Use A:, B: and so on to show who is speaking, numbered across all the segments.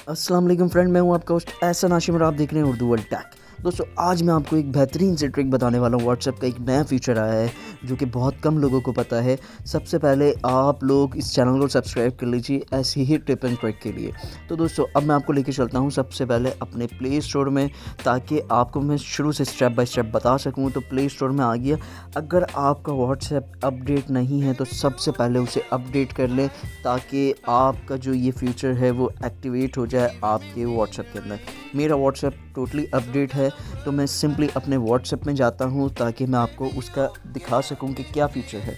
A: अस्सलाम वालेकुम फ्रेंड, मैं हूं आपका होस्ट एहसन हाशिम और आप देख रहे हैं उर्दू वर्ल्ड टैक। दोस्तों, आज मैं आपको एक बेहतरीन से ट्रिक बताने वाला हूं। व्हाट्सएप का एक नया फीचर आया है जो कि बहुत कम लोगों को पता है। सबसे पहले आप लोग इस चैनल को सब्सक्राइब कर लीजिए ऐसी ही टिप एंड ट्रिक के लिए। तो दोस्तों, अब मैं आपको लेके चलता हूं सबसे पहले अपने प्ले स्टोर में, ताकि आपको मैं शुरू से स्टेप बाय स्टेप बता सकूं। तो प्ले स्टोर में आ गया। अगर आपका व्हाट्सएप अपडेट नहीं है तो सबसे पहले उसे अपडेट कर लें, ताकि आपका जो ये फीचर है वो एक्टिवेट हो जाए आपके व्हाट्सएप के अंदर। मेरा व्हाट्सएप टोटली अपडेट है, तो मैं सिंपली अपने व्हाट्सएप में जाता हूँ ताकि मैं आपको उसका दिखा सकूँ कि क्या फ़ीचर है।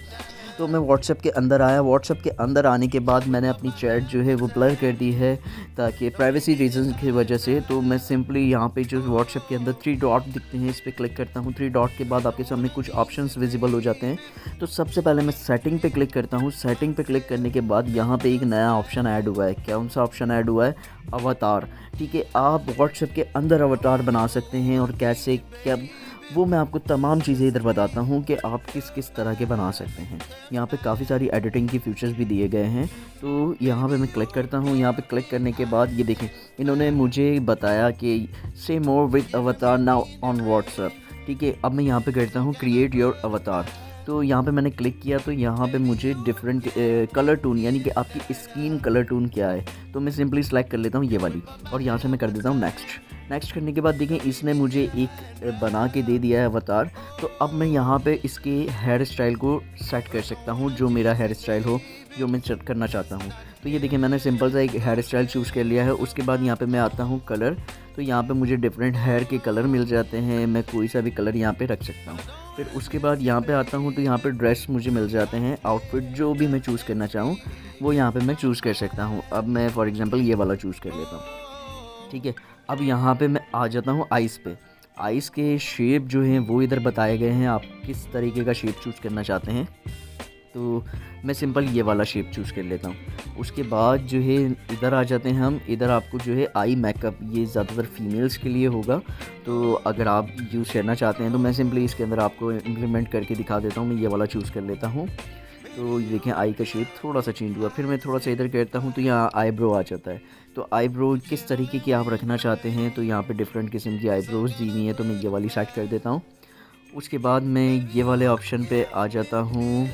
A: तो मैं व्हाट्सएप के अंदर आया। व्हाट्सएप के अंदर आने के बाद मैंने अपनी चैट जो है वो ब्लर कर दी है, ताकि प्राइवेसी रीज़न की वजह से। तो मैं सिंपली यहाँ पे जो व्हाट्सएप के अंदर 3 डॉट दिखते हैं, इस पर क्लिक करता हूँ। 3 डॉट के बाद आपके सामने कुछ ऑप्शंस विजिबल हो जाते हैं। तो सबसे पहले मैं सेटिंग पे क्लिक करता हूँ। सेटिंग पे क्लिक करने के बाद यहाँ पे एक नया ऑप्शन ऐड हुआ है। कौन सा ऑप्शन ऐड हुआ है? अवतार। ठीक है, आप व्हाट्सएप के अंदर अवतार बना सकते हैं, और कैसे क्या वो मैं आपको तमाम चीज़ें इधर बताता हूँ कि आप किस किस तरह के बना सकते हैं। यहाँ पे काफ़ी सारी एडिटिंग की फीचर्स भी दिए गए हैं। तो यहाँ पे मैं क्लिक करता हूँ। यहाँ पे क्लिक करने के बाद ये देखें, इन्होंने मुझे बताया कि से मोर विद अवतार नाउ ऑन व्हाट्सएप। ठीक है, अब मैं यहाँ पे करता हूँ क्रिएट योर अवतार। तो यहाँ पे मैंने क्लिक किया, तो यहाँ पे मुझे डिफरेंट कलर टून, यानी कि आपकी स्किन कलर टून क्या है, तो मैं सिंपली सेलेक्ट कर लेता हूँ ये वाली, और यहाँ से मैं कर देता हूँ नेक्स्ट। नेक्स्ट करने के बाद देखें, इसने मुझे एक बना के दे दिया है अवतार। तो अब मैं यहाँ पे इसके हेयर स्टाइल को सेट कर सकता हूँ, जो मेरा हेयर स्टाइल हो, जो मैं सेट करना चाहता हूँ। तो ये देखिए, मैंने सिंपल सा एक हेयर स्टाइल चूज़ कर लिया है। उसके बाद यहाँ पे मैं आता हूँ कलर। तो यहाँ पे मुझे डिफरेंट हेयर के कलर मिल जाते हैं, मैं कोई सा भी कलर यहाँ पे रख सकता हूँ। फिर उसके बाद यहाँ पे आता हूँ, तो यहाँ पे ड्रेस मुझे मिल जाते हैं। आउटफिट जो भी मैं चूज़ करना चाहूँ वो यहाँ पे मैं चूज़ कर सकता हूँ। अब मैं फॉर एग्ज़ाम्पल ये वाला चूज़ कर लेता हूँ। ठीक है, अब यहाँ पे मैं आ जाता हूँ आइस पे। आइस के शेप जो हैं वो इधर बताए गए हैं, आप किस तरीके का शेप चूज़ करना चाहते हैं। तो मैं सिंपल ये वाला शेप चूज़ कर लेता हूँ। उसके बाद जो है इधर आ जाते हैं हम। इधर आपको जो है आई मेकअप, ये ज़्यादातर फीमेल्स के लिए होगा। तो अगर आप यूज़ करना चाहते हैं तो मैं सिंपली इसके अंदर आपको इम्प्लीमेंट करके दिखा देता हूँ। मैं ये वाला चूज़ कर लेता हूँ। तो ये देखें, आई का शेप थोड़ा सा चेंज हुआ। फिर मैं थोड़ा सा इधर करता हूँ, तो यहाँ आईब्रो आ जाता है। तो आईब्रो किस तरीके की आप रखना चाहते हैं, तो यहाँ पे डिफरेंट किस्म की आईब्रोज़ दी हुई हैं, तो मैं ये वाली सेट कर देता हूँ। उसके बाद मैं ये वाले ऑप्शन पे आ जाता हूँ।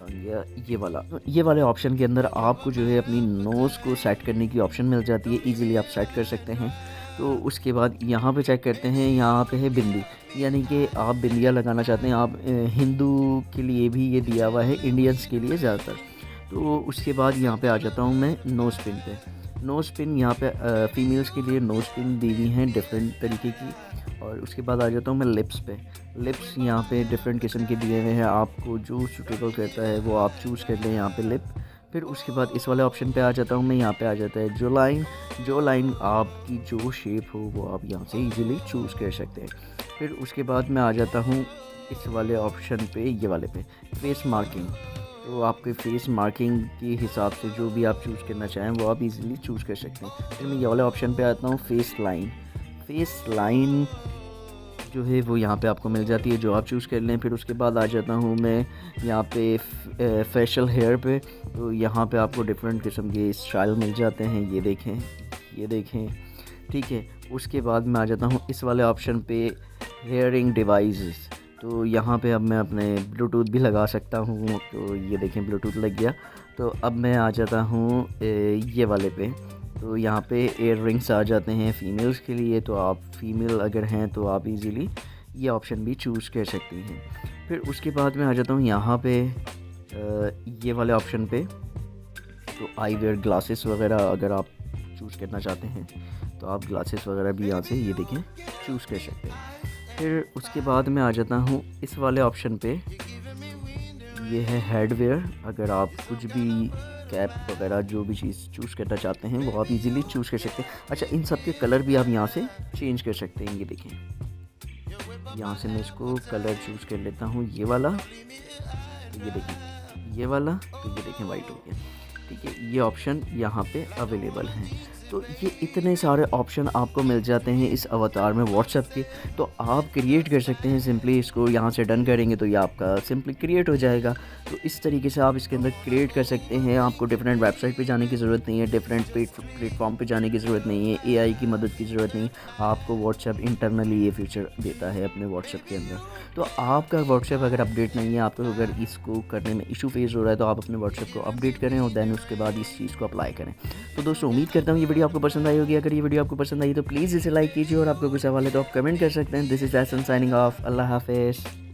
A: ये वाले ऑप्शन के अंदर आपको जो है अपनी नोज़ को सेट करने की ऑप्शन मिल जाती है। इजीली आप सेट कर सकते हैं। तो उसके बाद यहाँ पे चेक करते हैं, यहाँ पे है बिंदी, यानी कि आप बिंदिया लगाना चाहते हैं। आप हिंदू के लिए भी ये दिया हुआ है, इंडियंस के लिए ज़्यादातर। तो उसके बाद यहाँ पे आ जाता हूँ मैं नोज़ पिन पे। नोज़ पिन यहाँ पे फ़ीमेल्स के लिए नोज़ पिन दी हुई हैं डिफरेंट तरीके की। और उसके बाद आ जाता हूँ मैं लिप्स पे। लिप्स यहाँ पे डिफरेंट किस्म के दिए हुए हैं, आपको जो सूटेबल करता है वो आप चूज़ कर लें यहाँ पे लिप। फिर उसके बाद इस वाले ऑप्शन पे आ जाता हूँ मैं। यहाँ पे आ जाता है जो लाइन आपकी जो शेप हो वो आप यहाँ से इजीली चूज़ कर सकते हैं। फिर उसके बाद मैं आ जाता हूँ इस वाले ऑप्शन पे, ये वाले पे, फेस मार्किंग। तो आपके फेस मार्किंग के हिसाब से जो भी आप चूज़ करना चाहें वो आप इजीली चूज़ कर सकते हैं। फिर मैं ये वाले ऑप्शन पे आता हूँ फेस लाइन। फेस लाइन जो है वो यहाँ पे आपको मिल जाती है, जो आप चूज़ कर लें। फिर उसके बाद आ जाता हूँ मैं यहाँ पे फेशियल हेयर पे। तो यहाँ पे आपको डिफरेंट किस्म के स्टाइल मिल जाते हैं, ये देखें। ठीक है, उसके बाद मैं आ जाता हूँ इस वाले ऑप्शन पे, हेयरिंग डिवाइसेस। तो यहाँ पे अब मैं अपने ब्लूटूथ भी लगा सकता हूँ। तो ये देखें, ब्लूटूथ लग गया। तो अब मैं आ जाता हूँ ये वाले पे। तो यहाँ पे एयर रिंग्स आ जाते हैं फ़ीमेल्स के लिए। तो आप फ़ीमेल अगर हैं तो आप इजीली ये ऑप्शन भी चूज़ कर सकती हैं। फिर उसके बाद मैं आ जाता हूँ यहाँ पे ये वाले ऑप्शन पे। तो आई वेयर ग्लासेस वगैरह अगर आप चूज़ करना चाहते हैं तो आप ग्लासेस वगैरह भी यहाँ से ये देखें चूज़ कर सकते हैं। फिर उसके बाद मैं आ जाता हूँ इस वाले ऑप्शन पे, ये है हेडवेयर। अगर आप कुछ भी कैप वगैरह जो भी चीज़ चूज़ करना चाहते हैं वो आप इजीली चूज़ कर सकते हैं। अच्छा, इन सब के कलर भी आप यहाँ से चेंज कर सकते हैं। ये देखें, यहाँ से मैं इसको कलर चूज़ कर लेता हूँ, ये वाला। तो ये देखें ये वाला, तो ये देखें वाइट हो गया। ठीक है, ये ऑप्शन यहाँ पे अवेलेबल हैं। तो ये इतने सारे ऑप्शन आपको मिल जाते हैं इस अवतार में व्हाट्सएप के। तो आप क्रिएट कर सकते हैं, सिंपली इसको यहाँ से डन करेंगे तो ये आपका सिंपली क्रिएट हो जाएगा। तो इस तरीके से आप इसके अंदर क्रिएट कर सकते हैं। आपको डिफरेंट वेबसाइट पे जाने की ज़रूरत नहीं है, डिफरेंट प्लेटफॉर्म पे जाने की ज़रूरत नहीं है, एआई की मदद की ज़रूरत नहीं है। आपको व्हाट्सएप इंटरनली ये फीचर देता है अपने व्हाट्सएप के अंदर। तो आपका व्हाट्सएप अगर अपडेट नहीं है, आपको अगर इसको करने में इशू फेस हो रहा है, तो आप अपने व्हाट्सएप को अपडेट करें और देन उसके बाद इस चीज़ को अप्लाई करें। तो दोस्तों उम्मीद करता हूँ ये वीडियो आपको पसंद आई होगी। अगर ये वीडियो आपको पसंद आई तो प्लीज़ इसे लाइक कीजिए और आपको कोई सवाल है तो आप कमेंट कर सकते हैं। This is Ehsan signing off. अल्लाह हाफिज़।